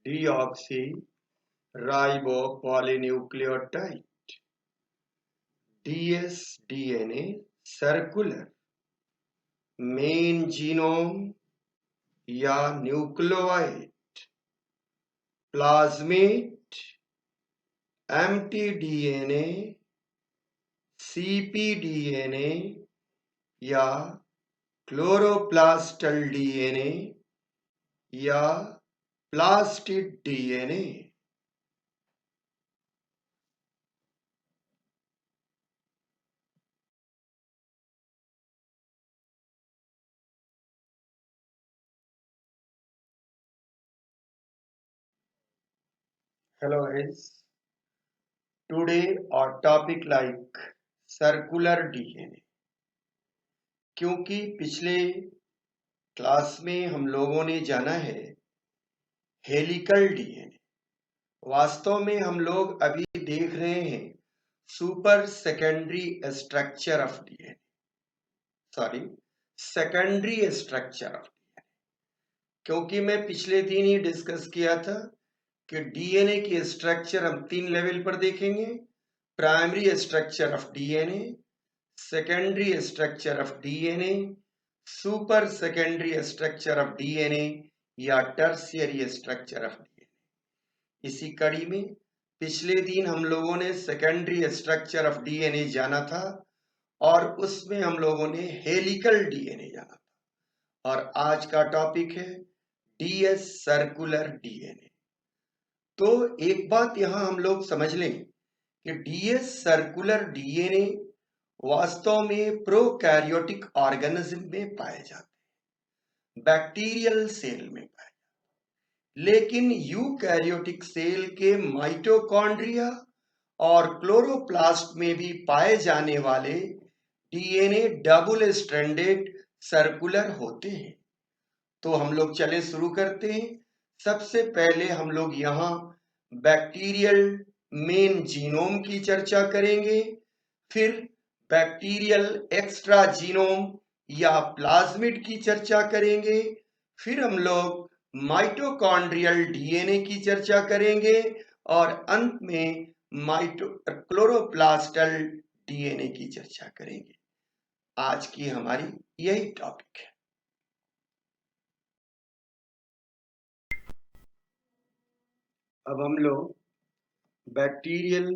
Deoxy ribopolynucleotide dsDNA circular main genome या nucleoid plasmid mtDNA cpDNA या chloroplastal DNA या plastid DNA. Hello guys, today our topic like circular DNA। क्योंकि पिछले class में हम लोगों ने जाना है हेलिकल डीएनए, वास्तव में हम लोग अभी देख रहे हैं super secondary structure of DNA, secondary structure of DNA. क्योंकि मैं पिछले दिन ही डिस्कस किया था कि डीएनए की स्ट्रक्चर हम 3 लेवल पर देखेंगे, primary structure of DNA, secondary structure of DNA, super secondary structure of DNA या टर्शियरी स्ट्रक्चर ऑफ डीएनए। इसी कड़ी में पिछले दिन हम लोगों ने सेकेंडरी स्ट्रक्चर ऑफ डीएनए जाना था और उसमें हम लोगों ने हेलिकल डीएनए जाना था, और आज का टॉपिक है डीएस सर्कुलर डीएनए। तो एक बात यहां हम लोग समझ लें कि डीएस सर्कुलर डीएनए वास्तव में प्रोकैरियोटिक ऑर्गेनिज्म में पाए जाते हैं, बैक्टीरियल सेल में पाए जाते हैं, लेकिन यूकैरियोटिक सेल के माइटोकॉन्ड्रिया और क्लोरोप्लास्ट में भी पाए जाने वाले डीएनए डबल स्ट्रैंडेड सर्कुलर होते हैं। तो हम लोग चले शुरू करते हैं। सबसे पहले हम लोग यहाँ बैक्टीरियल मेन जीनोम की चर्चा करेंगे, फिर बैक्टीरियल एक्स्ट्रा जीनोम या प्लाज्मिड की चर्चा करेंगे, फिर हम लोग माइटोकॉन्ड्रियल डीएनए की चर्चा करेंगे और अंत में क्लोरोप्लास्टल डीएनए की चर्चा करेंगे। आज की हमारी यही टॉपिक है। अब हम लोग बैक्टीरियल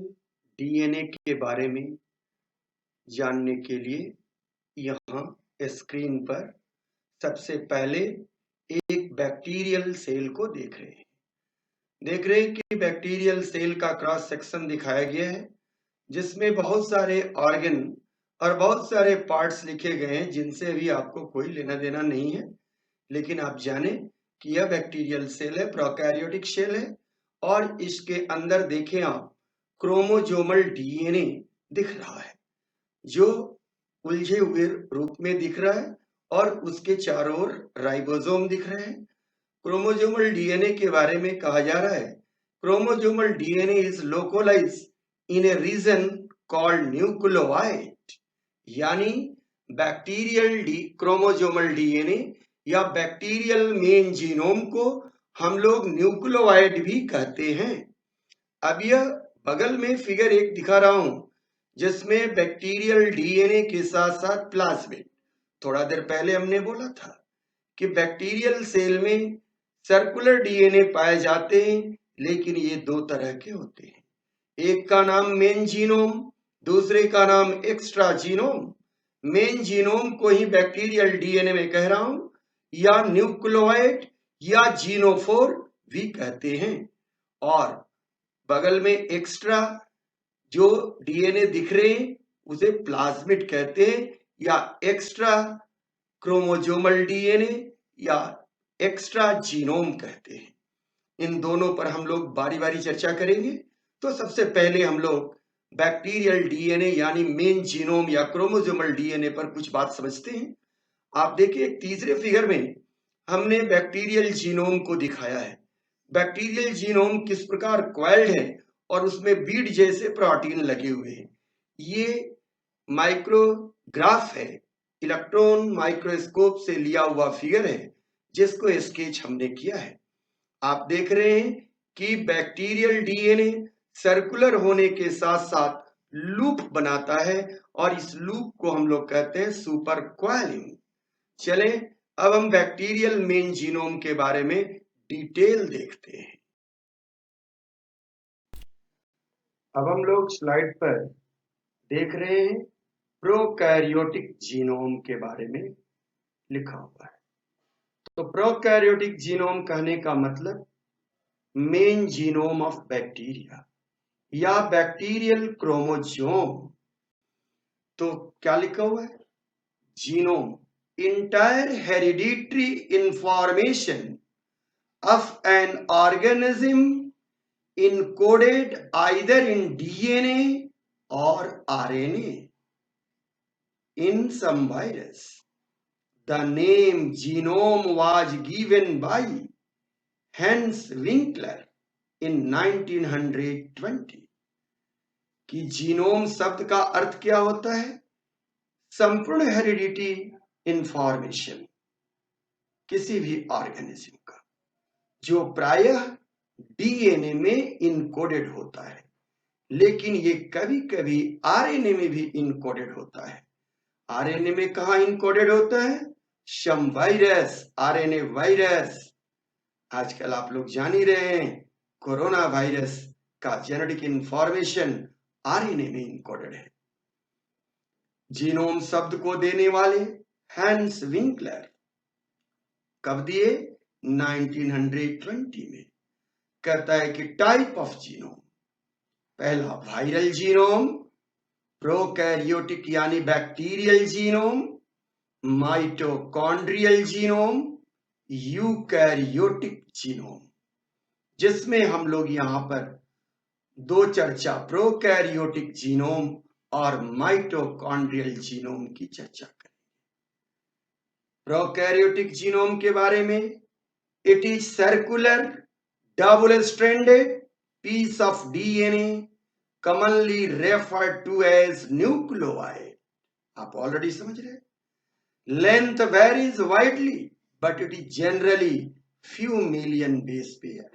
डीएनए के बारे में जानने के लिए यहाँ स्क्रीन पर सबसे पहले एक बैक्टीरियल सेल को देख रहे हैं कि बैक्टीरियल सेल का क्रॉस सेक्शन दिखाया गया है, जिसमें बहुत सारे ऑर्गन और बहुत सारे पार्ट्स लिखे गए हैं जिनसे अभी आपको कोई लेना देना नहीं है, लेकिन आप जाने कि यह बैक्टीरियल सेल है, प्रोकैरियोटिक सेल है, और इसके अंदर देखें आप क्रोमोजोमल डीएनए दिख रहा है जो उलझे हुए रूप में दिख रहा है और उसके चारों ओर राइबोसोम दिख रहे हैं। क्रोमोजोमल डीएनए के बारे में कहा जा रहा है, chromosomal DNA is localized in a region called nucleoid, यानी बैक्टीरियल क्रोमोजोमल डीएनए या बैक्टीरियल मेन जीनोम को हम लोग न्यूक्लियोइड भी कहते हैं। अब यह बगल में फिगर एक दिखा रहा हूं जिसमें बैक्टीरियल डीएनए के साथ साथ प्लाज्मिड। थोड़ा देर पहले हमने बोला था कि बैक्टीरियल सेल में सर्कुलर डीएनए पाए जाते हैं, लेकिन ये दो तरह के होते हैं, एक का नाम मेन जीनोम, दूसरे का नाम एक्स्ट्रा जीनोम। मेन जीनोम को ही बैक्टीरियल डीएनए में कह रहा हूं, या न्यूक्लियोइड या जीनोफोर भी कहते हैं, और बगल में एक्स्ट्रा जो डीएनए दिख रहे हैं उसे प्लाज्मिड कहते हैं, या एक्स्ट्रा क्रोमोजोमल डीएनए या एक्स्ट्रा जीनोम कहते हैं। इन दोनों पर हम लोग बारी बारी चर्चा करेंगे। तो सबसे पहले हम लोग बैक्टीरियल डीएनए यानी मेन जीनोम या क्रोमोजोमल डीएनए पर कुछ बात समझते हैं। आप देखिए तीसरे फिगर में हमने बैक्टीरियल जीनोम को दिखाया है। बैक्टीरियल जीनोम किस प्रकार क्वाइल्ड है और उसमें बीड जैसे प्रोटीन लगे हुए हैं। ये माइक्रोग्राफ है, इलेक्ट्रॉन माइक्रोस्कोप से लिया हुआ फिगर है जिसको स्केच हमने किया है। आप देख रहे हैं कि बैक्टीरियल डीएनए सर्कुलर होने के साथ साथ लूप बनाता है और इस लूप को हम लोग कहते हैं सुपर क्वाइलिंग। चले अब हम बैक्टीरियल मेन जीनोम के बारे में डिटेल देखते हैं। अब हम लोग स्लाइड पर देख रहे हैं प्रोकैरियोटिक जीनोम के बारे में लिखा हुआ है। तो प्रोकैरियोटिक जीनोम कहने का मतलब मेन जीनोम ऑफ बैक्टीरिया या बैक्टीरियल क्रोमोसोम। तो क्या लिखा हुआ है? Genome entire hereditary information of an organism encoded either in DNA or RNA. In some virus, the name genome was given by Hans Winkler in 1920. कि genome शब्द का अर्थ क्या होता है? संपूर्ण हेरिडिटी इंफॉर्मेशन किसी भी ऑर्गेनिज्म का जो प्रायः डीएनए में इनकोडेड होता है, लेकिन ये कभी कभी आरएनए में भी इनकोडेड होता है। आरएनए में कहाँ इनकोडेड होता है? सम वायरस, आरएनए वायरस। आजकल आप लोग जान ही रहे हैं कोरोना वायरस का जेनेटिक इंफॉर्मेशन आरएनए में इनकोडेड है। जीनोम शब्द को देने वाले हैंस विंकलर कब दिए? 1920 में। कहता है कि टाइप ऑफ जीनोम, पहला वायरल जीनोम, प्रोकैरियोटिक यानी bacterial genome, mitochondrial genome, eukaryotic genome, जिसमें हम लोग यहां पर दो चर्चा प्रोकैरियोटिक जीनोम और माइटोकॉन्ड्रियल जीनोम की चर्चा करें। प्रोकैरियोटिक जीनोम के बारे में, it is circular double stranded piece of DNA commonly referred to as nucleoid. आप ऑलरेडी समझ रहे हैं। Length varies widely, but it is generally few million base pair.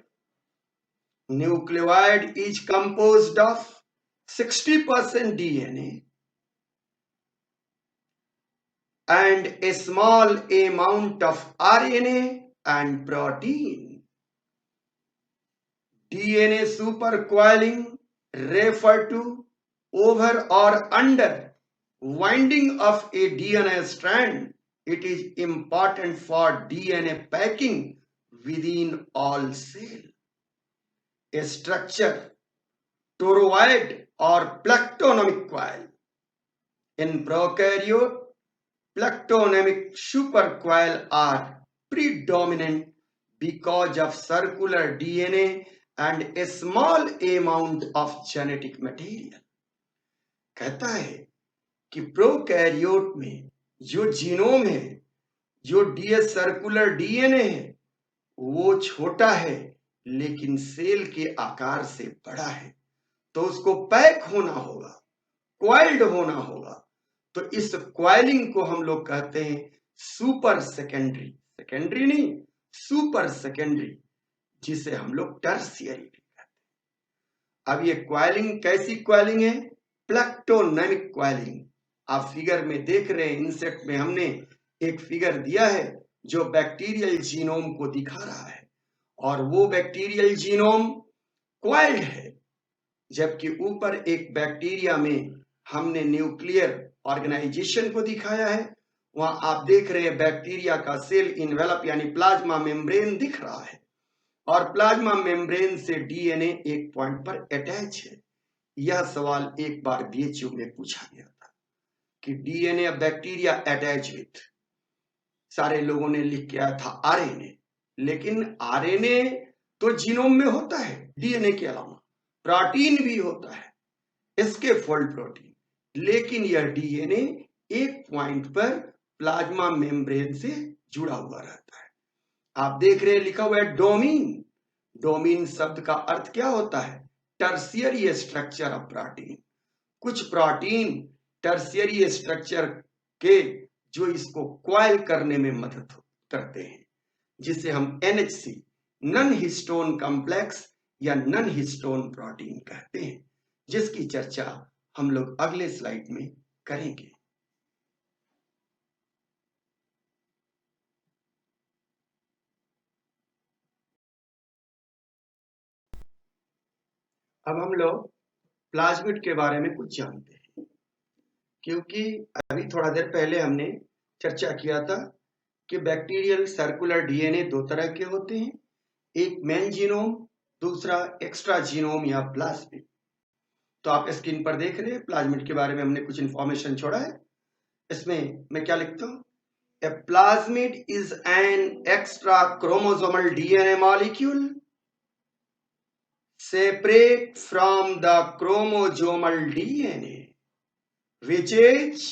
Nucleoid is composed of 60% DNA and a small amount of RNA and protein. DNA supercoiling refer to over or under winding of a DNA strand. It is important for DNA packing within all cell. A structure, toroid or plectonomic coil. In prokaryote, plectonomic supercoil are predominant because of circular DNA and a small amount of genetic material. कहता है कि prokaryote में जो genome है, जो DS circular DNA है, वो छोटा है लेकिन सेल के आकार से बड़ा है, तो उसको पैक होना होगा, क्वाइल्ड होना होगा। तो इस क्वाइलिंग को हम लोग कहते हैं सुपर सेकेंडरी, सेकेंडरी नहीं सुपर सेकेंडरी, जिसे हम लोग टर्शियरी भी कहते हैं। अब ये क्वाइलिंग कैसी क्वाइलिंग है? प्लेक्टोनेमिक क्वाइलिंग। आप फिगर में देख रहे हैं, इंसेक्ट में हमने एक फिगर दिया है जो बैक्टीरियल जीनोम को दिखा रहा है, और वो बैक्टीरियल जीनोम क्वाइल्ड है, जबकि ऊपर एक बैक्टीरिया में हमने न्यूक्लियर ऑर्गेनाइजेशन को दिखाया है। वहां आप देख रहे हैं बैक्टीरिया का सेल इनवेलप यानी प्लाज्मा मेम्ब्रेन दिख रहा है, और प्लाज्मा मेम्ब्रेन से डीएनए एक पॉइंट पर अटैच है। यह सवाल एक बार बीएचयू में पूछा गया था कि डीएनए बैक्टीरिया अटैच विथ, सारे लोगों ने लिख के आया था आरएनए, लेकिन आरएनए तो जीनोम में होता है, डीएनए के अलावा प्रोटीन भी होता है, इसके फोल्ड प्रोटीन, लेकिन यह डीएनए एक पॉइंट पर प्लाज्मा मेम्ब्रेन से जुड़ा हुआ रहता है। आप देख रहे हैं लिखा हुआ है डोमीन। डोमीन शब्द का अर्थ क्या होता है? Tertiary structure of protein. कुछ प्रोटीन टर्शियरी स्ट्रक्चर के जो इसको क्वाइल करने में मदद करते हैं, जिसे हम NHC नन हिस्टोन कॉम्प्लेक्स या नन हिस्टोन प्रोटीन कहते हैं, जिसकी चर्चा हम लोग अगले स्लाइड में करेंगे। अब हम लोग प्लाज्मिड के बारे में कुछ जानते हैं, क्योंकि अभी थोड़ा देर पहले हमने चर्चा किया था कि बैक्टीरियल सर्कुलर डीएनए दो तरह के होते हैं, एक मेन जीनोम, दूसरा एक्स्ट्रा जीनोम या प्लाज्मिड। तो आप स्क्रीन पर देख रहे हैं प्लाज्मिड के बारे में हमने कुछ इंफॉर्मेशन छोड़ा है। इसमें मैं क्या लिखता हूं, a plasmid is an extra chromosomal DNA molecule separate from the chromosomal DNA, which is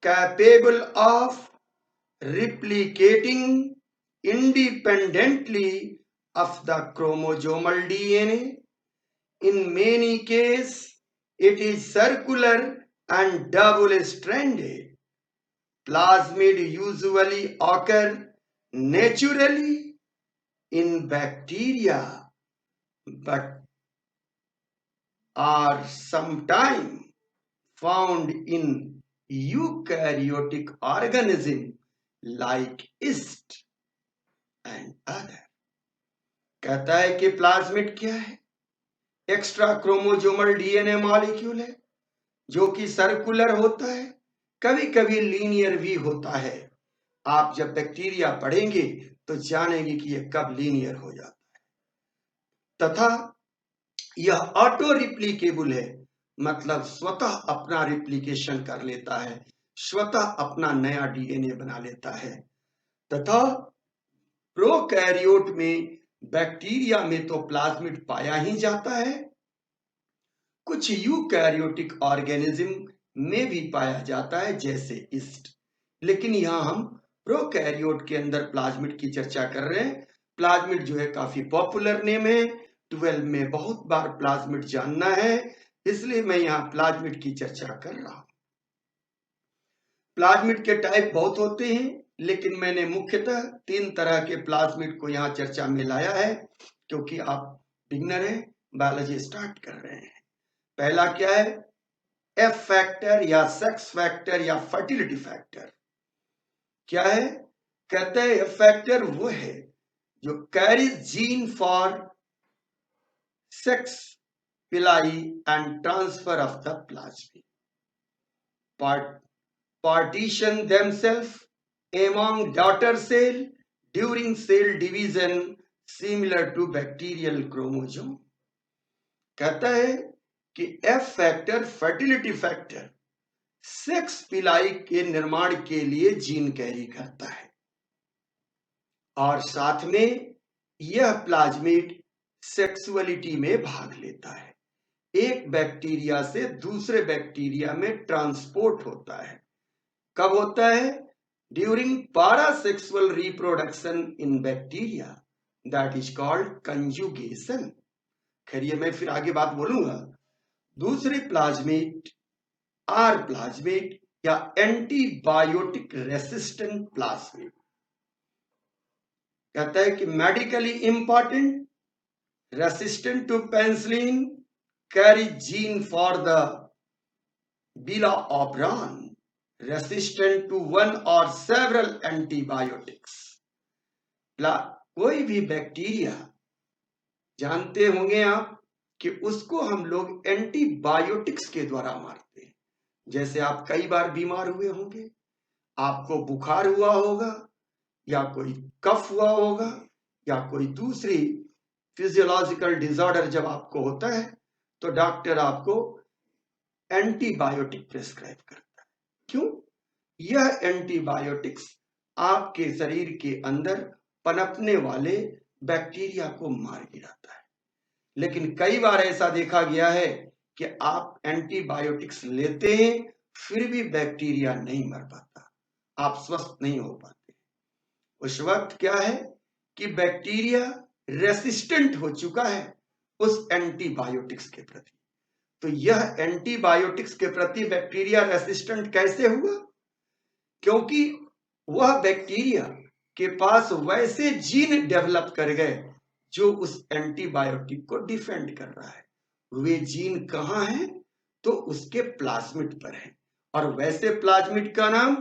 capable of replicating independently of the chromosomal DNA. In many cases, it is circular and double-stranded. Plasmid usually occur naturally in bacteria, but are sometimes found in eukaryotic organisms like yeast and other. कहता है कि plasmid क्या है, extra chromosomal DNA molecule है जो कि circular होता है, कभी कभी लीनियर भी होता है। आप जब बैक्टीरिया पढ़ेंगे तो जानेंगे कि यह कब लीनियर हो जाता है। तथा यह ऑटो रिप्लिकेबल है, मतलब स्वतः अपना रिप्लिकेशन कर लेता है, स्वतः अपना नया डीएनए बना लेता है। तथा प्रोकैरियोट में, बैक्टीरिया में तो प्लाज्मिड पाया ही जाता है, कुछ यूकैरियोटिक ऑर्गेनिज्म में भी पाया जाता है जैसे यीस्ट। लेकिन यहां हम प्रोकैरियोट के अंदर प्लाज्मिड की चर्चा कर रहे हैं। प्लाज्मिड जो है काफी पॉपुलर नेम है, 12 में बहुत बार प्लाज्मिड जानना है, इसलिए मैं यहाँ प्लाज्मिड की चर्चा कर रहा हूं। प्लाज्मिड के टाइप बहुत होते हैं, लेकिन मैंने मुख्यतः 3 तरह के प्लाज्मिड को यहाँ चर्चा में लाया है, क्योंकि आप बिगनर हैं, बायोलॉजी स्टार्ट कर रहे हैं। पहला क्या है, एफ फैक्टर या सेक्स फैक्टर या फर्टिलिटी फैक्टर। क्या है, कहते हैं एफ फैक्टर वो है जो कैरीज जीन फॉर सेक्स पिलाई and transfer of the plasmid, partition themselves among daughter cell during cell division similar to bacterial chromosome। कहता है कि F factor fertility factor sex पिलाई के निर्माण के लिए जीन कैरी करता है, और साथ में यह प्लाज्मिड सेक्सुअलिटी में भाग लेता है, एक बैक्टीरिया से दूसरे बैक्टीरिया में ट्रांसपोर्ट होता है। कब होता है, during parasexual reproduction in bacteria, that is called conjugation. खैर मैं फिर आगे बात बोलूंगा। दूसरे प्लाज्मिड आर प्लाज्मिड या एंटीबायोटिक रेसिस्टेंट प्लाज्मिड। कहता है कि medically important, resistant to penicillin, carry gene for the bla operon, resistant to one और सेवरल एंटीबायोटिक्स। कोई भी बैक्टीरिया जानते होंगे आप कि उसको हम लोग एंटीबायोटिक्स के द्वारा मारते हैं। जैसे आप कई बार बीमार हुए होंगे, आपको बुखार हुआ होगा या कोई कफ हुआ होगा या कोई दूसरी फिजियोलॉजिकल डिसऑर्डर जब आपको होता है तो डॉक्टर आपको एंटीबायोटिक प्रिस्क्राइब करता है। क्यों? यह एंटीबायोटिक्स आपके शरीर के अंदर पनपने वाले बैक्टीरिया को मार गिराता है। लेकिन कई बार ऐसा देखा गया है कि आप एंटीबायोटिक्स लेते हैं फिर भी बैक्टीरिया नहीं मर पाता, आप स्वस्थ नहीं हो पाते। उस वक्त क्या है कि बैक्टीरिया रेसिस्टेंट हो चुका है उस एंटीबायोटिक्स के प्रति। तो यह एंटीबायोटिक्स के प्रति बैक्टीरिया रेसिस्टेंट कैसे हुआ? क्योंकि वह बैक्टीरिया के पास वैसे जीन डेवलप कर गए जो उस एंटीबायोटिक को डिफेंड कर रहा है। वे जीन कहाँ हैं? तो उसके प्लाज्मिड पर है, और वैसे प्लाज्मिड का नाम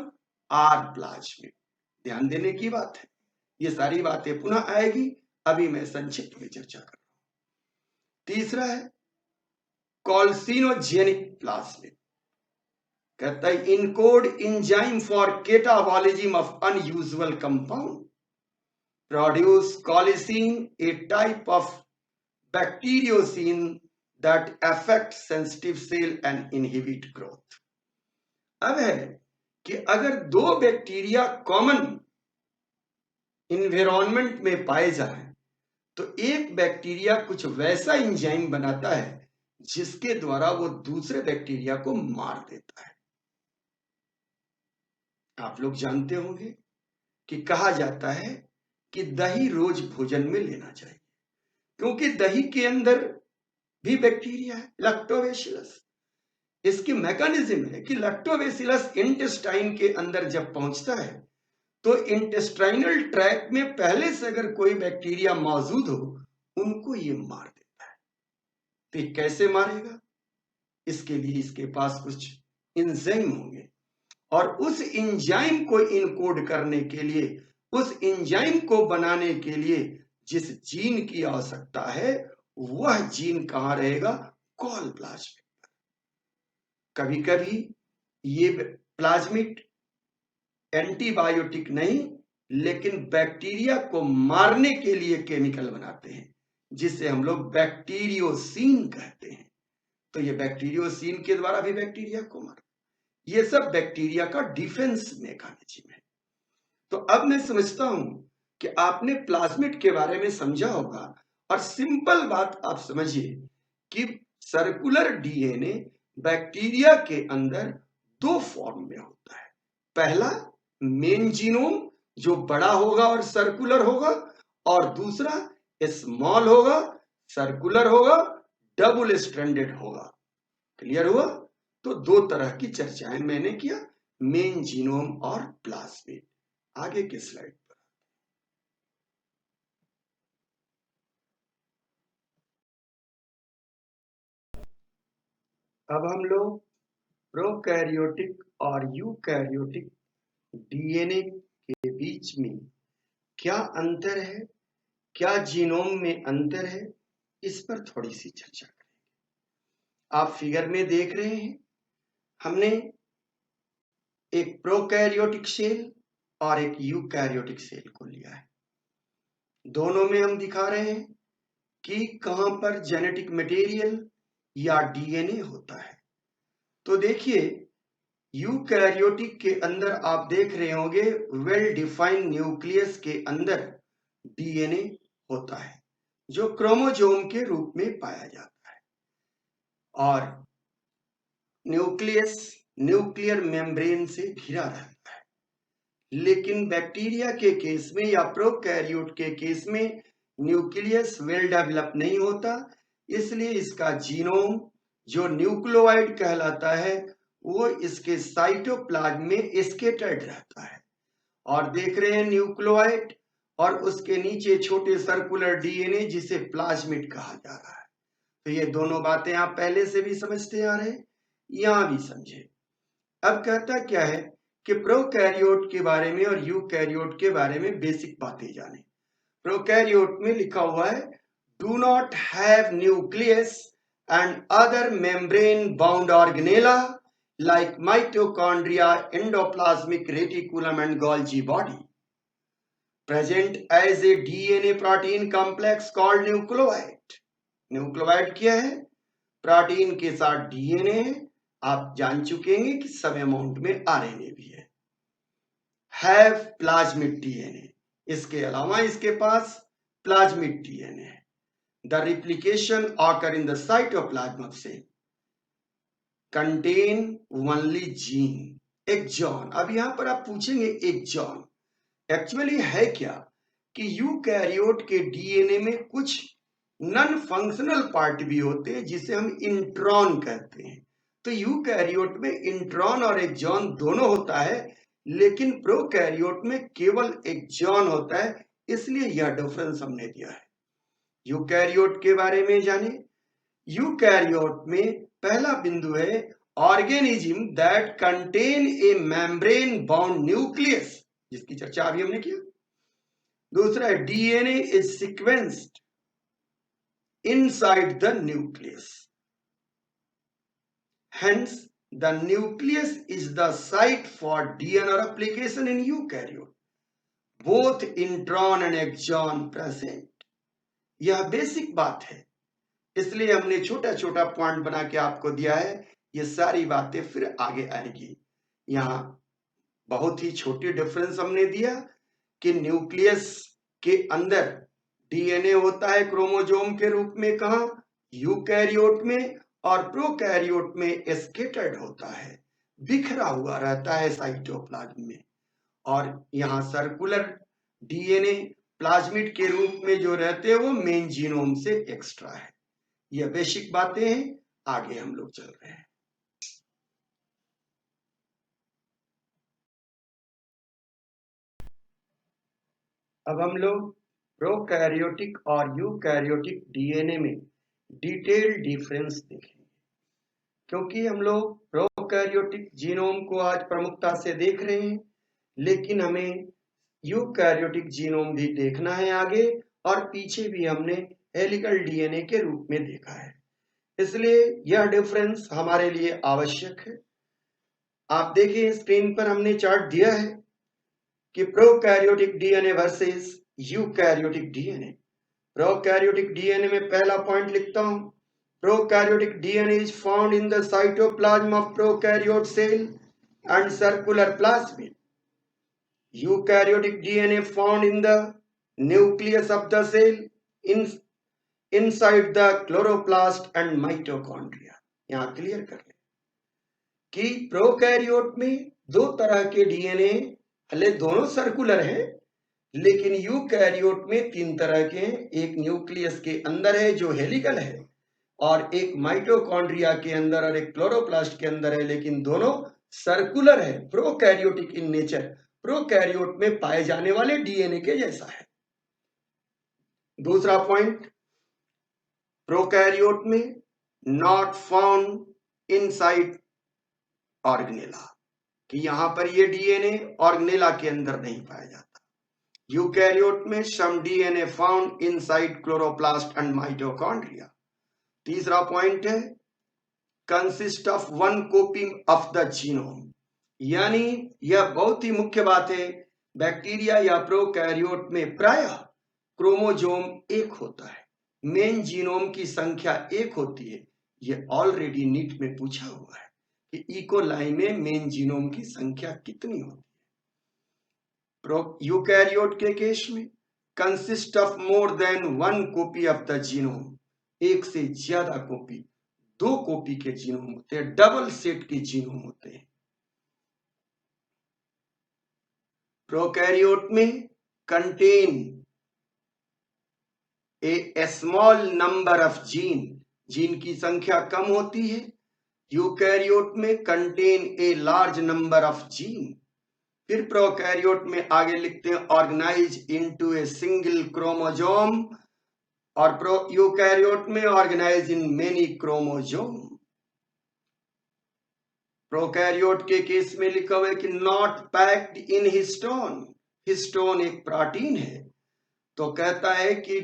आर प्लाज्मिड। ध्यान देने की बात है, ये सारी बातें पुनः आएगी, अभी मैं संक्षिप्त में चर्चा कर रहा हूं। तीसरा है कॉल्सिनोजेनिक प्लाज्मिड। कहता है encode enzyme for catabolism of unusual compound produce colicin, a type of bacteriocin that affects sensitive cell and inhibit growth। अब है कि अगर दो बैक्टीरिया कॉमन इन्वायरमेंट में पाए जाएं तो एक बैक्टीरिया कुछ वैसा एंजाइम बनाता है जिसके द्वारा वो दूसरे बैक्टीरिया को मार देता है। आप लोग जानते होंगे कि कहा जाता है कि दही रोज भोजन में लेना चाहिए, क्योंकि दही के अंदर भी बैक्टीरिया है, लैक्टोबैसिलस। इसकी मैकेनिज्म है कि लैक्टोबैसिलस इंटेस्टाइन के अंदर जब पहुंचता है तो इंटेस्टाइनल ट्रैक्ट में पहले से अगर कोई बैक्टीरिया मौजूद हो उनको ये मार देता है। तो ये कैसे मारेगा? इसके लिए इसके पास कुछ एंजाइम होंगे, और उस एंजाइम को इनकोड करने के लिए, उस एंजाइम को बनाने के लिए जिस जीन की आवश्यकता है वह जीन कहां रहेगा? Call plasmid. कभी कभी ये प्लाज्मिड एंटीबायोटिक नहीं लेकिन बैक्टीरिया को मारने के लिए केमिकल बनाते हैं, जिसे हम लोग बैक्टीरियोसिन कहते हैं। तो ये बैक्टीरियोसिन के द्वारा भी बैक्टीरिया को मार, ये सब बैक्टीरिया का डिफेंस मैकेनिज्म है। तो अब मैं समझता हूं कि आपने प्लाज्मिड के बारे में समझा होगा, और सिंपल बात आप समझिए कि सर्कुलर डीएनए बैक्टीरिया के अंदर दो फॉर्म में होता है। पहला मेन जीनोम जो बड़ा होगा और सर्कुलर होगा, और दूसरा स्मॉल होगा, सर्कुलर होगा, डबल स्ट्रैंडेड होगा। क्लियर हुआ? तो दो तरह की चर्चाएं मैंने किया, मेन जीनोम और प्लाज्मिड। आगे के स्लाइड पर अब हम लोग प्रोकैरियोटिक और यूकैरियोटिक डीएनए के बीच में क्या अंतर है, क्या जीनोम में अंतर है, इस पर थोड़ी सी चर्चा करेंगे। आप फिगर में देख रहे हैं, हमने एक प्रोकैरियोटिक सेल और एक यूकैरियोटिक सेल को लिया है। दोनों में हम दिखा रहे हैं कि कहां पर जेनेटिक मटेरियल या डीएनए होता है। तो देखिए यूकैरियोटिक के अंदर आप देख रहे होंगे वेल डिफाइंड न्यूक्लियस के अंदर डीएनए होता है जो क्रोमोसोम के रूप में पाया जाता है, और न्यूक्लियस न्यूक्लियर मेम्ब्रेन से घिरा रहता है। लेकिन बैक्टीरिया के केस में या प्रोकैरियोट के केस में न्यूक्लियस वेल डेवलप नहीं होता, इसलिए इसका जीनोम जो न्यूक्लियोइड कहलाता है वो इसके साइटोप्लाज्म में स्कैटर्ड रहता है। और देख रहे हैं न्यूक्लियोइड और उसके नीचे छोटे सर्कुलर डीएनए जिसे प्लाज्मिड कहा जा रहा है। तो ये दोनों बातें आप पहले से भी समझते आ रहे हैं, यहां भी समझे। अब कहता क्या है कि प्रोकैरियोट के बारे में और यूकैरियोट के बारे में बेसिक बातें जाने। प्रोकैरियोट में लिखा हुआ है do not have nucleus and other membrane bound organelle like mitochondria, endoplasmic reticulum and Golgi body, present as a DNA protein complex called nucleoid। Nucleoid क्या है? प्रोटीन के साथ डीएनए है, आप जान चुके हैं कि सब अमाउंट में आरएनए भी है। हैव प्लाज्मिड डीएनए, इसके अलावा इसके पास प्लाज्मिड डीएनए है। The replication occur in the cytoplasm of cell contain only gene exon. अब यहां पर आप पूछेंगे एक्सॉन एक्चुअली है क्या? कि यूकैरियोट के डीएनए में कुछ नॉन फंक्शनल पार्ट भी होते हैं जिसे हम इंट्रॉन कहते हैं। तो यूकैरियोट में इंट्रॉन और एक्सॉन दोनों होता है, लेकिन प्रोकैरियोट में केवल एक्सॉन होता है, इसलिए यह डिफरेंस हमने दिया है। यूकैरियोट के बारे में जाने। यूकैरियोट में पहला बिंदु है organism that contain a membrane bound nucleus, जिसकी चर्चा अभी हमने किया। दूसरा है DNA is sequenced inside the nucleus, hence the nucleus is the site for DNA replication in eukaryote, both intron and exon present। यह बेसिक बात है, इसलिए हमने छोटा छोटा पॉइंट बना के आपको दिया है। ये सारी बातें फिर आगे आएगी। यहाँ बहुत ही छोटी डिफरेंस हमने दिया कि न्यूक्लियस के अंदर डीएनए होता है क्रोमोजोम के रूप में, कहां? यूकैरियोट में, और प्रोकैरियोट में स्कैटर्ड होता है, बिखरा हुआ रहता है साइटोप्लाज्म में। और यहाँ सर्कुलर डीएनए प्लाज्मिड के रूप में जो रहते हैं वो मेन जीनोम से एक्स्ट्रा है। यह बेसिक बातें हैं, आगे हम लोग चल रहे हैं। अब हम लोग प्रोकैरियोटिक और यूकैरियोटिक डीएनए में डिटेल डिफरेंस देखेंगे, क्योंकि हम लोग प्रोकैरियोटिक जीनोम को आज प्रमुखता से देख रहे हैं, लेकिन हमें यूकैरियोटिक जीनोम भी देखना है आगे, और पीछे भी हमने हेलिकल डीएनए के रूप में देखा है, इसलिए यह डिफरेंस हमारे लिए आवश्यक है। आप देखिए स्क्रीन पर हमने चार्ट दिया है कि prokaryotic DNA versus eukaryotic DNA. Prokaryotic DNA में पहला पॉइंट लिखता हूं, prokaryotic DNA is found in the cytoplasm of prokaryote cell and circular plasmid. Eukaryotic DNA found in the nucleus of the cell, inside the chloroplast and mitochondria। यहां clear कर ले कि prokaryote में दो तरह के डीएनए, भले दोनों सर्कुलर है, लेकिन यूकैरियोट में तीन तरह के हैं। एक न्यूक्लियस के अंदर है जो हेलिकल है, और एक माइटोकॉन्ड्रिया के अंदर और एक क्लोरोप्लास्ट के अंदर है, लेकिन दोनों सर्कुलर है, प्रोकैरियोटिक इन नेचर, प्रोकैरियोट में पाए जाने वाले डीएनए के जैसा है। दूसरा पॉइंट, प्रोकैरियोट में नॉट फाउंड इनसाइड ऑर्गेनेला, कि यहां पर ये डीएनए ऑर्गेनेला के अंदर नहीं पाया जाता। यूकैरियोट में some DNA found inside chloroplast and mitochondria. तीसरा पॉइंट है consist of one copy of the genome, यानी यह बहुत ही मुख्य बात है, बैक्टीरिया या प्रोकैरियोट में प्रायः क्रोमोजोम एक होता है, मेन जीनोम की संख्या एक होती है। यह ऑलरेडी नीट में पूछा हुआ है कि इकोलाई में मेन जीनोम की संख्या कितनी होती है। यूकैरियोट के केस में consist of more than one copy of the genome, एक से ज्यादा कॉपी, दो कॉपी के जीनोम होते हैं, डबल सेट के जीनोम होते हैं। प्रोकैरियोट में contain a small number of gene की संख्या कम होती है। यूकैरियोट में contain a large number of gene. फिर प्रोकैरियोट में आगे लिखते हैं organize into a single chromosome, और यूकैरियोट में organize in many chromosome. Prokaryote के केस में लिखा हुआ है कि not packed in histone. Histone एक प्रोटीन है, तो कहता है कि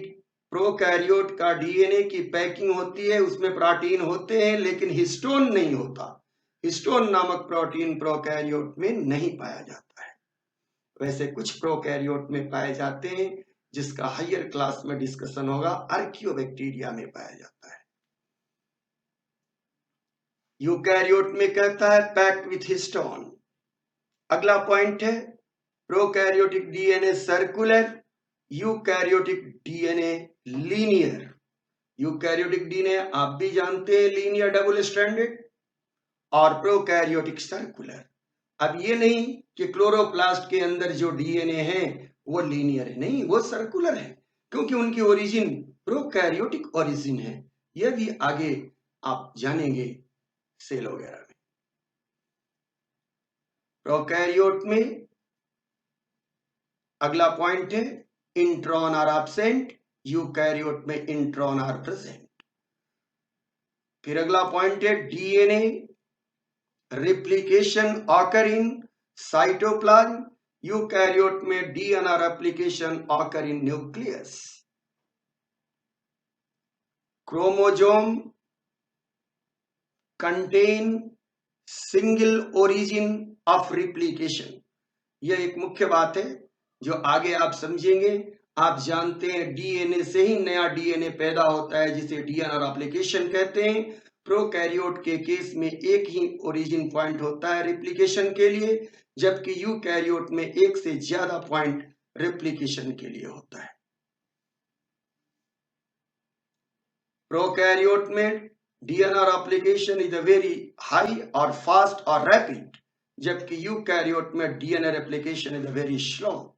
प्रोकैरियोट का डीएनए की पैकिंग होती है, उसमें प्रोटीन होते हैं, लेकिन हिस्टोन नहीं होता। हिस्टोन नामक प्रोटीन प्रोकैरियोट में नहीं पाया जाता है। वैसे कुछ प्रोकैरियोट में पाए जाते हैं, जिसका हायर क्लास में डिस्कशन होगा, आर्कियोबैक्टीरिया में पाया जाता है। यूकैरियोट में कहता है पैक्ड विथ हिस्टोन। अगला पॉइंट है prokaryotic DNA circular, eukaryotic DNA linear. Eukaryotic DNA आप भी जानते हैं लीनियर डबल स्ट्रैंडेड, और प्रोकैरियोटिक सर्कुलर। अब ये नहीं कि क्लोरोप्लास्ट के अंदर जो डीएनए है वो लीनियर है, नहीं, वो सर्कुलर है, क्योंकि उनकी ओरिजिन प्रोकैरियोटिक ओरिजिन है। यह भी आगे आप जानेंगे सेल वगैरह में। प्रोकैरियोट में अगला पॉइंट है इंट्रॉन आर एब्सेंट, यूकैरियोट में इंट्रॉन आर प्रेजेंट। फिर अगला पॉइंट है DNA replication occur in cytoplasm, eukaryote में DNA replication occur in nucleus. Chromosome contain single origin of replication. यह एक मुख्य बात है जो आगे आप समझेंगे। आप जानते हैं डीएनए से ही नया डीएनए पैदा होता है जिसे डीएनए रेप्लिकेशन कहते हैं। प्रोकैरियोट के केस में एक ही ओरिजिन पॉइंट होता है रेप्लिकेशन के लिए, जबकि यूकैरियोट में एक से ज्यादा पॉइंट रेप्लिकेशन के लिए होता है। प्रोकैरियोट में DNA replication is a very high और फास्ट और रैपिड, जबकि यूकैरियोट में DNA replication is a very slow.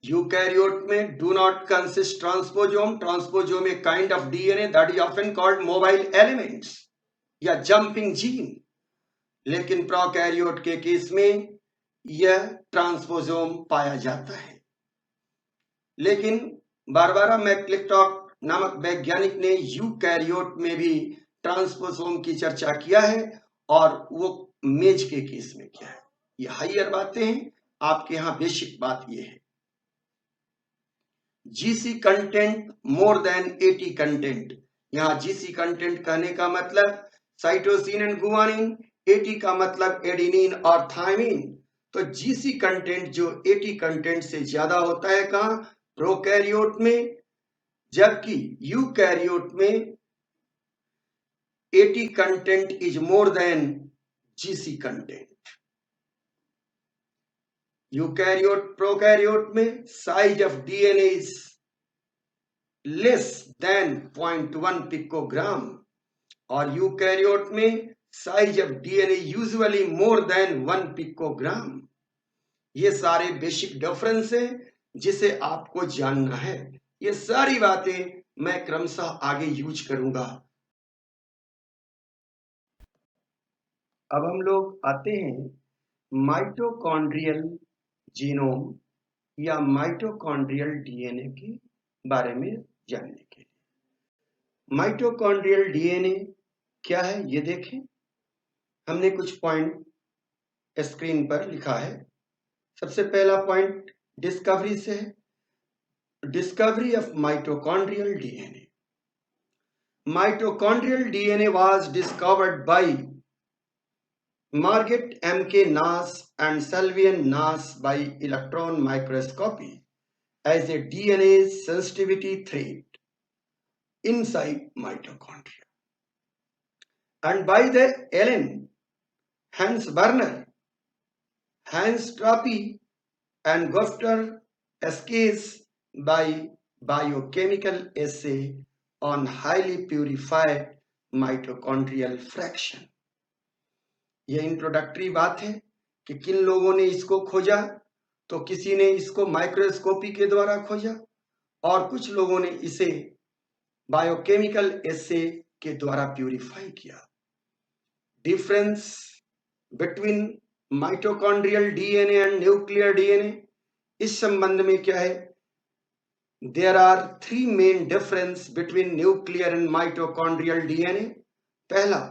Eukaryote में do not consist transposome. Transposome a kind of DNA that is often called mobile elements या jumping gene, लेकिन prokaryote के case में यह ट्रांसपोसोम पाया जाता है। लेकिन बारबारा मैक्लिंटॉक नामक वैज्ञानिक ने यूकैरियोट में भी ट्रांसपोसोम की चर्चा किया है और वो मेज के केस में किया है। ये हाइयर बातें हैं, आपके यहाँ बेसिक बात ये है। GC content more than 80 content. यहां जीसी कंटेंट कहने का मतलब साइटोसिन एंड गुआनिन, 80 का मतलब एडेनिन और थायमिन। तो जीसी कंटेंट जो 80 कंटेंट से ज्यादा होता है कहां? प्रोकैरियोट में, जबकि यूकैरियोट में 80 content is more than GC content. Eukaryote prokaryote में size of DNA is less than 0.1 picogram और यूकैरियोट में size of DNA usually more than 1 picogram. ये सारे बेसिक डिफरेंस है जिसे आपको जानना है। ये सारी बातें मैं क्रमशः आगे यूज करूंगा। अब हम लोग आते हैं माइटोकॉन्ड्रियल जीनोम या माइटोकॉन्ड्रियल डीएनए के बारे में जानने के लिए। माइटोकॉन्ड्रियल डीएनए क्या है ये देखें। हमने कुछ पॉइंट स्क्रीन पर लिखा है। सबसे पहला पॉइंट डिस्कवरी से है, discovery of mitochondrial DNA. Mitochondrial DNA was discovered by Margaret M.K. Nash and Salvian Nash by electron microscopy as a DNA sensitivity thread inside mitochondria, and by the Ellen Hans Werner, Hans Trappe and Gustav Esques by biochemical assay on highly purified mitochondrial fraction। यह introductory बात है कि किन लोगों ने इसको खोजा। तो किसी ने इसको माइक्रोस्कोपी के द्वारा खोजा और कुछ लोगों ने इसे बायोकेमिकल एसे के द्वारा प्यूरिफाई किया। Difference between mitochondrial DNA and nuclear DNA, इस संबंध में क्या है? There are 3 main difference between nuclear and mitochondrial DNA. पहला,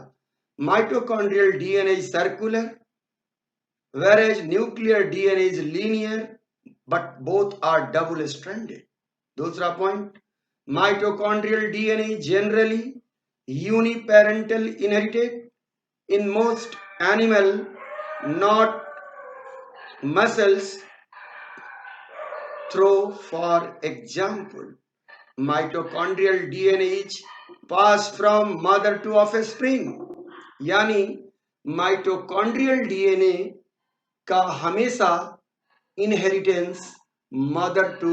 mitochondrial DNA is circular, whereas nuclear DNA is linear, but both are double-stranded. दूसरा point, mitochondrial DNA is generally uniparental inherited in most animal, not mussels. Through, for example, mitochondrial DNA is passed from mother to offspring, यानी mitochondrial DNA का हमेशा inheritance mother to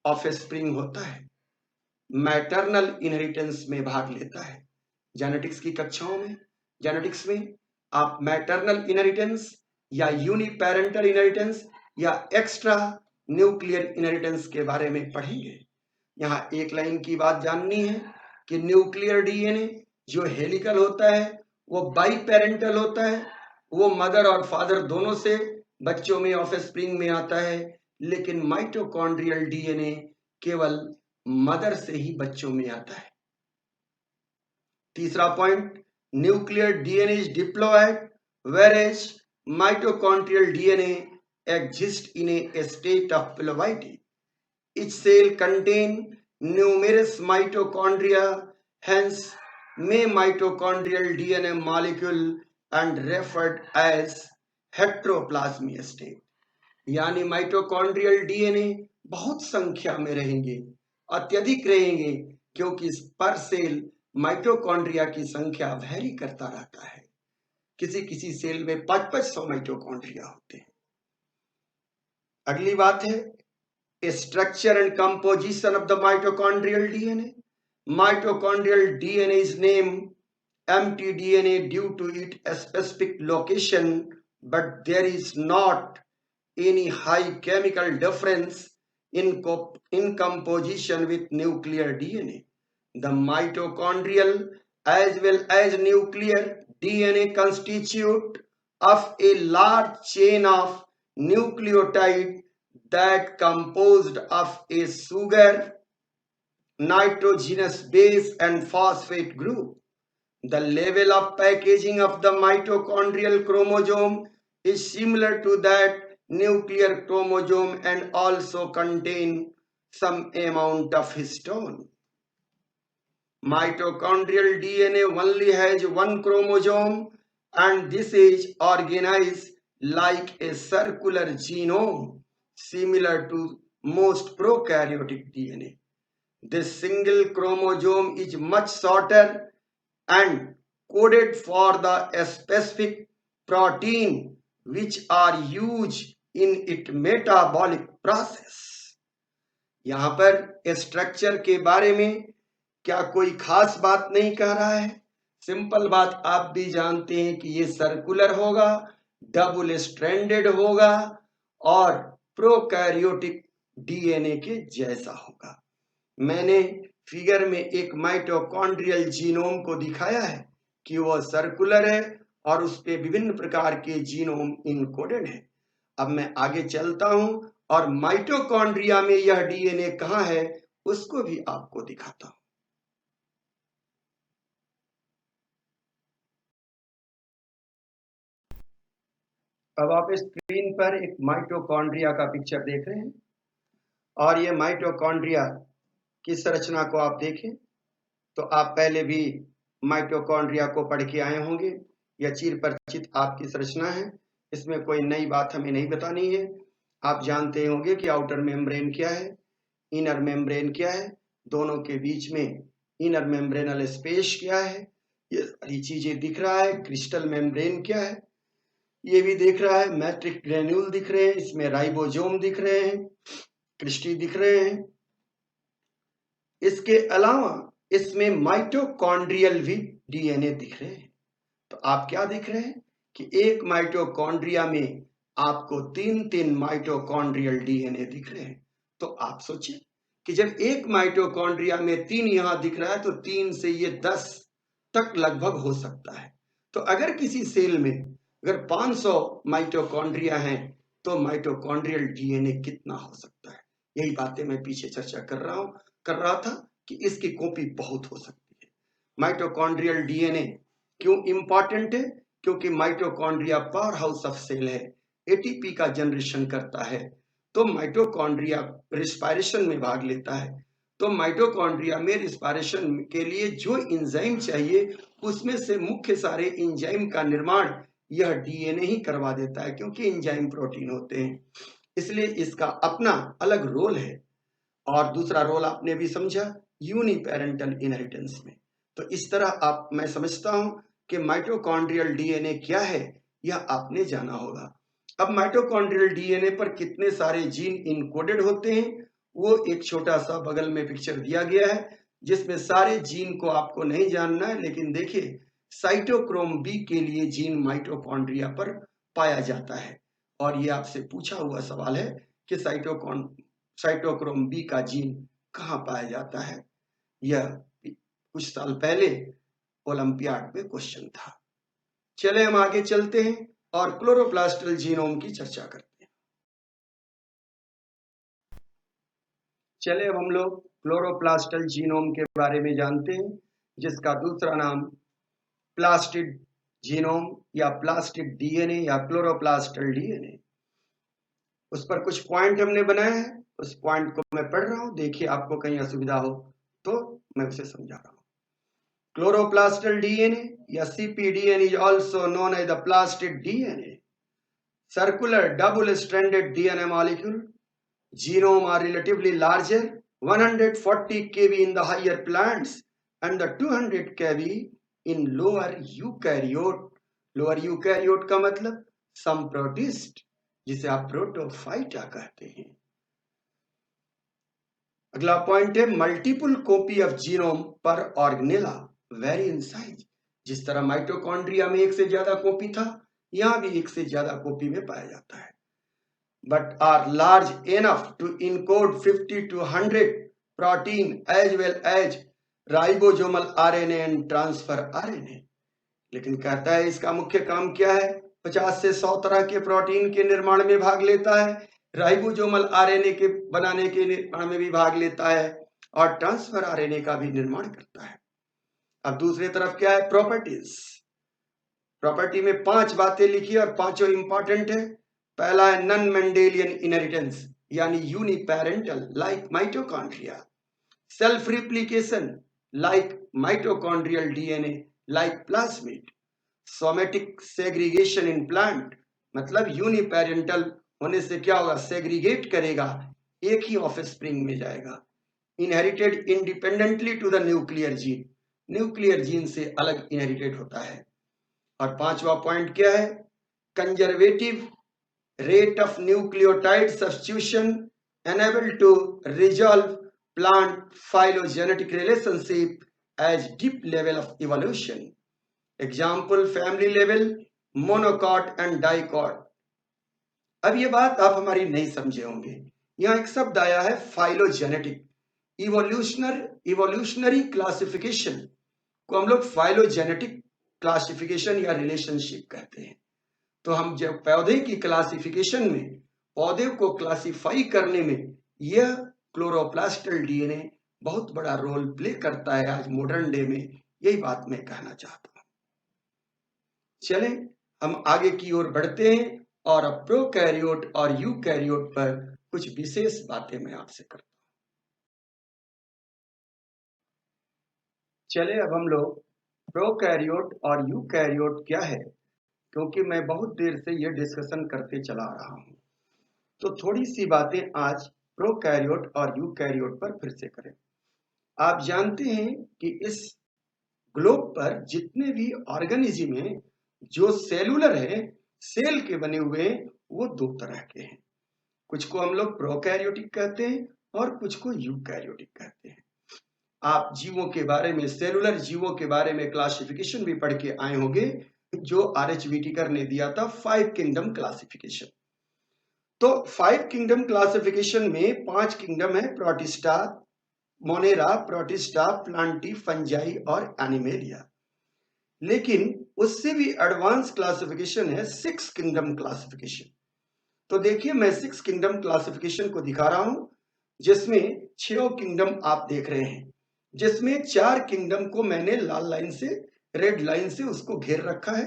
offspring होता है, maternal inheritance में भाग लेता है। Genetics की कक्षाओं में, जेनेटिक्स में आप मैटरनल इनहेरिटेंस या यूनिपेरेंटल इनहेरिटेंस या एक्स्ट्रा न्यूक्लियर इनहेरिटेंस के बारे में पढ़ेंगे। यहाँ एक लाइन की बात जाननी है कि न्यूक्लियर डीएनए जो हेलिकल होता है वो बाइपेरेंटल होता है, वो मदर और फादर दोनों से बच्चों में ऑफस्प्रिंग में आता है। लेकिन माइटोकॉन्ड्रियल डीएनए केवल मदर से ही बच्चों में आता है। तीसरा point, nuclear DNA is diploid whereas mitochondrial DNA exists in a state of plovity. Each cell contain numerous mitochondria, hence may mitochondrial DNA molecule and referred as heteroplasmy state. यानी mitochondrial DNA बहुत संख्या में रहेंगे, अत्यधिक रहेंगे, क्योंकि पर cell mitochondria की संख्या वैरी करता रहता है। किसी किसी सेल में 500 माइटोकॉन्ड्रिया होते हैं। अगली बात है structure and composition of the mitochondrial DNA. Mitochondrial DNA is name mtDNA due to its specific location, but there is not any high chemical difference in composition with nuclear DNA. The mitochondrial as well as nuclear DNA constitute of a large chain of nucleotide that composed of a sugar, nitrogenous base and phosphate group. The level of packaging of the mitochondrial chromosome is similar to that nuclear chromosome and also contain some amount of histone. Mitochondrial DNA only has one chromosome and this is organized like a circular genome similar to most prokaryotic DNA. This single chromosome is much shorter and coded for the specific protein which are used in its metabolic process. यहाँ पर structure के बारे में क्या कोई खास बात नहीं कह रहा है। सिंपल बात आप भी जानते हैं कि ये सर्कुलर होगा, डबल स्ट्रैंडेड होगा और प्रोकैरियोटिक डीएनए के जैसा होगा। मैंने फिगर में एक माइटोकॉन्ड्रियल जीनोम को दिखाया है कि वह सर्कुलर है और उस पे विभिन्न प्रकार के जीनोम इनकोडेड है। अब मैं आगे चलता हूं और माइटोकॉन्ड्रिया में यह डीएनए कहां है उसको भी आपको दिखाता हूं। अब आप स्क्रीन पर एक माइटोकॉन्ड्रिया का पिक्चर देख रहे हैं और ये माइटोकॉन्ड्रिया की संरचना को आप देखें तो आप पहले भी माइटोकॉन्ड्रिया को पढ़ के आए होंगे। यह चिर परिचित आपकी संरचना है, इसमें कोई नई बात हमें नहीं बतानी है। आप जानते होंगे कि आउटर मेम्ब्रेन क्या है, इनर मेम्ब्रेन क्या है, दोनों के बीच में इनर मेम्ब्रेनल स्पेस क्या है, ये सारी चीजें दिख रहा है। क्रिस्टल मेम्ब्रेन क्या है ये भी दिख रहा है। मैट्रिक ग्रेन्यूल दिख रहे हैं, इसमें राइबोसोम दिख रहे हैं, क्रिस्टी दिख रहे हैं। इसके अलावा इसमें माइटोकॉन्ड्रियल भी डीएनए दिख रहे हैं। तो आप क्या देख रहे हैं कि एक माइटोकॉन्ड्रिया में आपको 3-3 माइटोकॉन्ड्रियल डीएनए दिख रहे हैं। तो आप सोचिए कि जब एक माइटोकॉन्ड्रिया में 3 यहां दिख रहा है तो 3 से ये 10 तक लगभग हो सकता है। तो अगर किसी सेल में अगर 500 माइटोकॉन्ड्रिया हैं तो माइटोकॉन्ड्रियल डीएनए कितना हो सकता है। यही बातें मैं पीछे चर्चा कर रहा था कि इसकी कॉपी बहुत हो सकती है। माइटोकॉन्ड्रियल डीएनए क्यों इंपॉर्टेंट है? क्योंकि mitochondria power house of cell है, एटीपी का जनरेशन करता है। तो माइटोकॉन्ड्रिया रिस्पायरेशन में भाग लेता है। तो माइटोकॉन्ड्रिया में रिस्पायरेशन के लिए जो एंजाइम चाहिए उसमें से मुख्य सारे एंजाइम का निर्माण यह डीएनए ही करवा देता है, क्योंकि एंजाइम प्रोटीन होते हैं, इसलिए इसका अपना अलग रोल है। और दूसरा रोल आपने भी समझा यूनिपेरेंटल इनहेरिटेंस में। तो इस तरह मैं समझता हूं कि माइटोकॉन्ड्रियल डीएनए क्या है यह आपने जाना होगा। अब माइटोकॉन्ड्रियल डीएनए पर कितने सारे जीन इनकोडेड होते हैं वो एक छोटा सा बगल में पिक्चर दिया गया है, जिसमें सारे जीन को आपको नहीं जानना है, लेकिन देखिए साइटोक्रोम बी के लिए जीन माइटोकॉन्ड्रिया पर पाया जाता है। और ये आपसे पूछा हुआ सवाल है कि साइटोक्रोम बी का जीन कहाँ पाया जाता है। यह कुछ साल पहले ओलंपियाड में क्वेश्चन था। चले हम आगे चलते हैं और क्लोरोप्लास्टल जीनोम की चर्चा करते हैं। चले अब हम लोग क्लोरोप्लास्टल जीनोम के बारे में जानते हैं, जिसका दूसरा नाम प्लास्टिड जीनोम या प्लास्टिड डीएनए या क्लोरोप्लास्टल डीएनए। उस पर कुछ पॉइंट हमने बनाए हैं, उस पॉइंट को मैं पढ़ रहा हूं, देखिए आपको कहीं असुविधा हो तो मैं उसे समझा रहा हूं। Chloroplastal DNA या cpDNA is also known as the plastid DNA. Circular double-stranded DNA molecule. Genome are relatively larger, 140 kb in the higher plants and the 200 kb in lower eukaryote. Lower eukaryote का मतलब some protist, जिसे आप प्रोटोफाइटा कहते हैं। अगला point है multiple copy of genome पर ऑर्गेनेला very in size. जिस तरह माइटोकॉन्ड्रिया में एक से ज्यादा कॉपी था, यहां भी एक से ज्यादा कॉपी में पाया जाता है, but are large enough to encode 50 to 100 protein as well as ribosomal RNA and transfer RNA. लेकिन कहता है इसका मुख्य काम क्या है? 50 से 100 तरह के प्रोटीन के निर्माण में भाग लेता है, राइबोसोमल आरएनए के बनाने के निर्माण में भी भाग लेता है और ट्रांसफर आरएनए का भी निर्माण करता है। अब दूसरी तरफ क्या है? प्रॉपर्टीज। प्रॉपर्टी में 5 बातें लिखी और पांचों इंपॉर्टेंट है। पहला है नॉन मेंडेलियन इनहेरिटेंस यानी uniparental like mitochondria, self replication like mitochondrial DNA like plasmid, somatic segregation in plant मतलब यूनिपेरेंटल होने से क्या होगा? सेग्रीगेट करेगा, एक ही ऑफस्प्रिंग में जाएगा। Inherited independently to the nuclear gene, nuclear gene से अलग इनहेरिटेड होता है। और पांचवा पॉइंट क्या है? Conservative rate of nucleotide substitution enable to resolve plant phylogenetic relationship as deep level of evolution. Example family level, monocot and dicot. अब ये बात आप हमारी नहीं समझे होंगे, यहाँ एक शब्द आया है फाइलोजेनेटिक। इवोल्यूशनरी क्लासिफिकेशन को हम लोग फाइलोजेनेटिक क्लासिफिकेशन या रिलेशनशिप कहते हैं। तो हम जब पौधे की क्लासिफिकेशन में, पौधे को क्लासिफाई करने में यह क्लोरोप्लास्टल डीएनए बहुत बड़ा रोल प्ले करता है आज मॉडर्न डे में, यही बात मैं कहना चाहता हूं। चलें हम आगे की ओर बढ़ते हैं और अब प्रोकैरियोट और यूकैरियोट पर कुछ विशेष बातें मैं आपसे करता हूं। चले अब हम लोग प्रोकैरियोट और यूकैरियोट क्या है, क्योंकि मैं बहुत देर से ये डिस्कशन करते चला रहा हूं, तो थोड़ी सी बातें आज प्रोकैरियोट और यूकैरियोट पर फिर से करें। आप जानते हैं कि इस ग्लोब पर जितने भी ऑर्गेनिज्म हैं जो सेलुलर हैं, सेल के बने हुए हैं, वो दो तरह के हैं। कुछ को हम लोग प्रोकैरियोटिक कहते हैं और कुछ को यूकैरियोटिक कहते हैं। आप जीवों के बारे में, सेलुलर जीवों के बारे में क्लासिफिकेशन भी पढ़ के आए होंगे, जो आर.एच. व्हिटेकर ने दिया था 5 किंगडम क्लासिफिकेशन। तो 5 किंगडम क्लासिफिकेशन में 5 किंगडम है, protista, Monera, protista, Plantae, fungi और एनिमेलिया। लेकिन उससे भी एडवांस क्लासिफिकेशन है 6 किंगडम क्लासिफिकेशन। तो देखिए मैं 6 किंगडम क्लासिफिकेशन को दिखा रहा हूं, जिसमें 6 किंगडम आप देख रहे हैं, जिसमें 4 किंगडम को मैंने लाल लाइन से, रेड लाइन से उसको घेर रखा है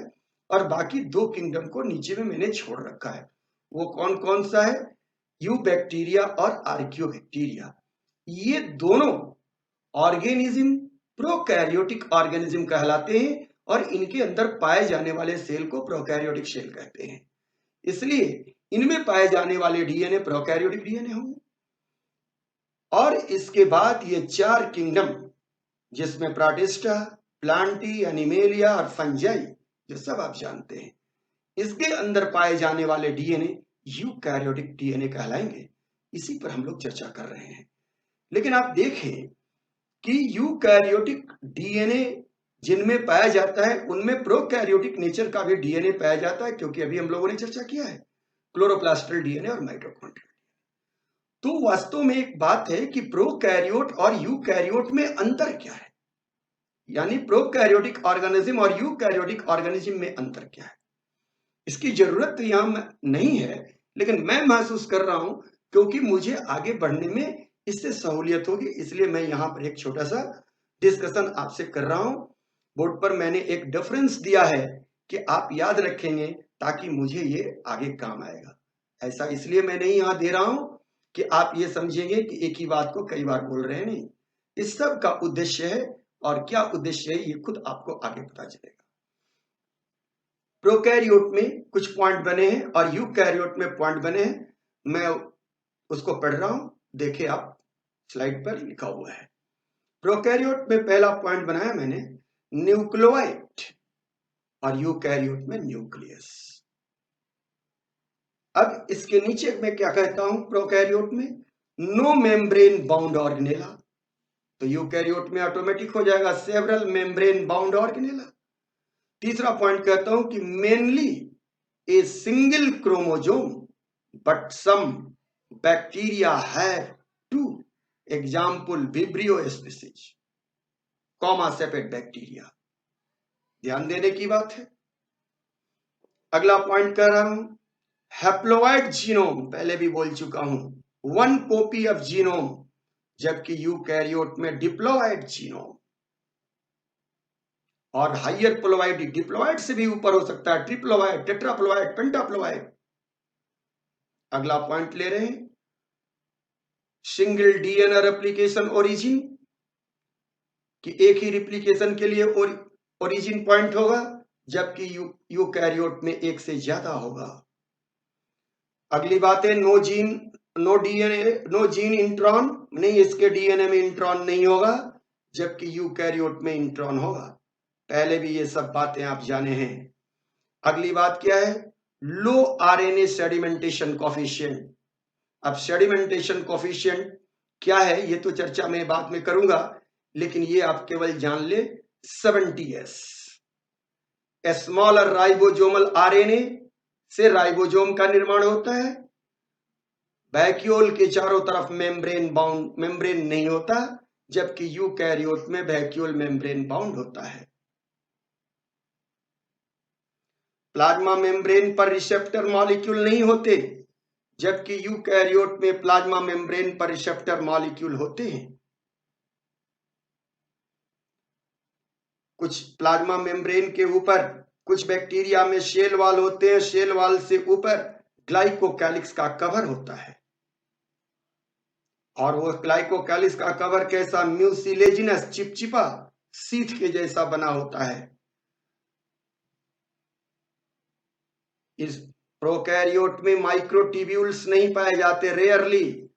और बाकी 2 किंगडम को नीचे में मैंने छोड़ रखा है। वो कौन कौन सा है? यूबैक्टीरिया और आर्कियोबैक्टीरिया। ये दोनों ऑर्गेनिज्म प्रोकैरियोटिक ऑर्गेनिज्म कहलाते हैं और इनके अंदर पाए जाने वाले सेल को प्रोकैरियोटिक सेल कहते हैं। इसलिए इनमें पाए जाने वाले डीएनए प्रोकैरियोटिक डीएनए होंगे। और इसके बाद ये 4 किंगडम, जिसमें प्रोटिस्टा, प्लांटी, एनिमेलिया और फंजाई, जो सब आप जानते हैं, इसके अंदर पाए जाने वाले डीएनए यूकैरियोटिक डीएनए कहलाएंगे। इसी पर हम लोग चर्चा कर रहे हैं। लेकिन आप देखें कि यूकैरियोटिक डीएनए जिनमें पाया जाता है, उनमें प्रोकैरियोटिक नेचर का भी डीएनए पाया जाता है, क्योंकि अभी हम लोगों ने चर्चा किया है क्लोरोप्लास्टल डीएनए और माइटोकॉन्ड्रिया। तो वास्तव में एक बात है कि प्रोकैरियोट और यूकैरियोट में अंतर क्या है, यानी प्रोकैरियोटिक ऑर्गेनिज्म और यूकैरियोटिक ऑर्गेनिज्म में अंतर क्या है। इसकी जरूरत तो यहां नहीं है, लेकिन मैं महसूस कर रहा हूं क्योंकि मुझे आगे बढ़ने में इससे सहूलियत होगी, इसलिए मैं यहाँ पर एक छोटा सा डिस्कशन आपसे कर रहा हूँ। बोर्ड पर मैंने एक डिफरेंस दिया है कि आप याद रखेंगे ताकि मुझे ये आगे काम आएगा। ऐसा इसलिए मैं नहीं यहाँ दे रहा हूँ कि आप ये समझेंगे कि एक ही बात को कई बार बोल रहे हैं, नहीं। इस सब का उद्देश्य है, और क्या उद्देश्य है ये खुद आपको आगे पता चलेगा। प्रोकैरियोट में कुछ पॉइंट बने हैं और यूकैरियोट में पॉइंट बने हैं। मैं उसको पढ़ रहा हूं, देखिए आप स्लाइड पर लिखा हुआ है। प्रोकैरियोट में पहला पॉइंट बनाया मैंने, न्यूक्लियोइड, और यूकैरियोट में न्यूक्लियस। अब इसके नीचे मैं क्या कहता हूं, प्रोकैरियोट में नो मेम्ब्रेन बाउंड ऑर्गेनेला, तो यूकैरियोट में ऑटोमेटिक हो जाएगा सेवरल मेम्ब्रेन बाउंड ऑर्गेनेला। तीसरा पॉइंट कहता हूं कि mainly a single chromosome but some bacteria have two, example vibrio species, comma shaped bacteria. ध्यान देने की बात है। अगला पॉइंट कह रहा हूं, हैप्लोइड जीनोम, पहले भी बोल चुका हूं, वन कॉपी ऑफ जीनोम, जबकि यूकैरियोट में डिप्लॉइड जीनोम, और हाइयर प्लोइड डिप्लॉइड से भी ऊपर हो सकता है, ट्रिप्लोइड, टेट्राप्लोइड, पेंटाप्लोइड। अगला पॉइंट ले रहे हैं, सिंगल डीएनए रेप्लिकेशन ओरिजिन, कि एक ही रिप्लिकेशन के लिए ओरिजिन पॉइंट होगा, जबकि यूकैरियोट में एक से ज्यादा होगा। अगली बात है, नो जीन इंट्रॉन, नहीं, इसके डीएनए में इंट्रॉन नहीं होगा, जबकि यूकैरियोट में इंट्रॉन होगा। पहले भी ये सब बातें आप जाने हैं। अगली बात क्या है, लो आरएनए सेडिमेंटेशन कोफिशिएंट। अब सेडिमेंटेशन कोफिशिएंट क्या है ये तो चर्चा मैं बाद में करूंगा, लेकिन ये आप केवल जान ले, 70s। स्मॉलर राइबोसोमल आरएनए से राइबोसोम का निर्माण होता है। वैक्यूल के चारों तरफ मेम्ब्रेन नहीं होता, जबकि यूकैरियोट में वैक्यूल मेम्ब्रेन बाउंड होता है। प्लाज्मा मेम्ब्रेन पर रिसेप्टर मॉलिक्यूल नहीं होते, जबकि यूकैरियोट में प्लाज्मा मेम्ब्रेन पर रिसेप्टर मॉलिक्यूल होते हैं। कुछ प्लाज्मा मेम्ब्रेन के ऊपर कुछ बैक्टीरिया में शेल वाल होते हैं, शेल वाल से ऊपर ग्लाइकोकैलिक्स का कवर होता है, और वो ग्लाइकोकैलिक्स का कवर कैसा, म्यूसिलेजिनस, चिपचिपा, सीथ के जैसा बना होता है। इस प्रोकैरियोट में माइक्रोट्यूब्यूल्स नहीं पाए जाते, रेयरली।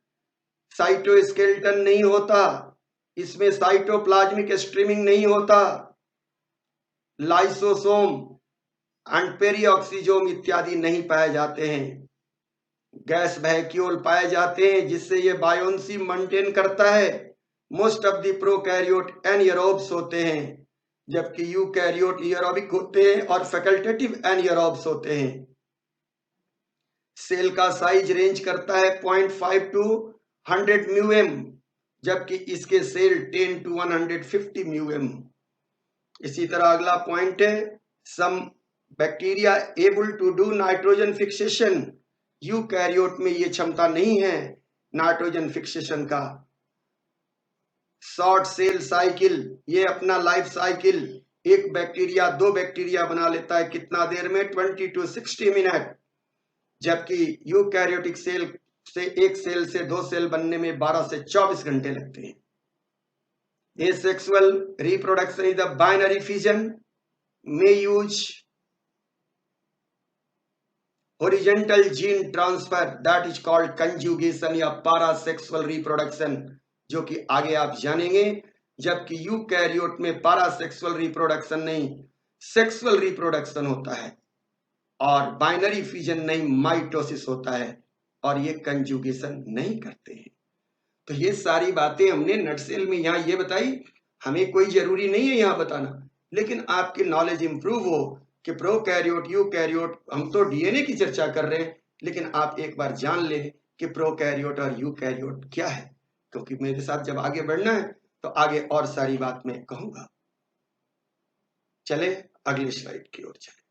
साइटोस्केलेटन नहीं होता, इसमें साइटोप्लाज्मिक स्ट्रीमिंग नहीं होता, लाइसोसोम एंड पेरिऑक्सीजोम इत्यादि नहीं पाए जाते हैं। गैस वैक्यूल पाए जाते हैं, जिससे ये बायोन्सी मेंटेन करता है। मोस्ट ऑफ द प्रोकैरियोट एनएरोब्स होते हैं, जबकि यूकैरियोट एरोबिक होते हैं और फैकल्टेटिव एनएरोब्स होते हैं। सेल का साइज रेंज करता है 0.5 to 100 म्यूएम, जबकि इसके सेल 10 to 150 म्यूएम। इसी तरह अगला पॉइंट है, some bacteria able to do nitrogen fixation, eukaryote में ये क्षमता नहीं है नाइट्रोजन फिक्सेशन का। शॉर्ट सेल साइकिल, ये अपना लाइफ साइकिल, एक बैक्टीरिया दो बैक्टीरिया बना लेता है कितना देर में, 20 to 60 मिनट, जबकि यूकैरियोटिक सेल से एक सेल से दो सेल बनने में 12 से 24 घंटे लगते हैं। Asexual reproduction is the binary fission, may use horizontal gene transfer that is called conjugation या parasexual reproduction, जो कि आगे आप जानेंगे। जबकि यूकैरियोट में पारासेक्सुअल रिप्रोडक्शन नहीं, सेक्सुअल रिप्रोडक्शन होता है, और बाइनरी फिजन नहीं, माइटोसिस होता है, और ये कंजुगेशन नहीं करते हैं। तो ये सारी बातें हमने नटसेल में यहाँ ये बताई। हमें कोई जरूरी नहीं है यहाँ बताना, लेकिन आपकी नॉलेज इंप्रूव हो कि प्रोकैरियोट, यूकैरियोट, हम तो डीएनए की चर्चा कर रहे हैं, लेकिन आप एक बार जान लें कि प्रोकैरियोट और यूकैरियोट क्या है, क्योंकि मेरे साथ जब आगे बढ़ना है तो आगे और सारी बात मैं कहूंगा। चले अगली स्लाइड की ओर चले।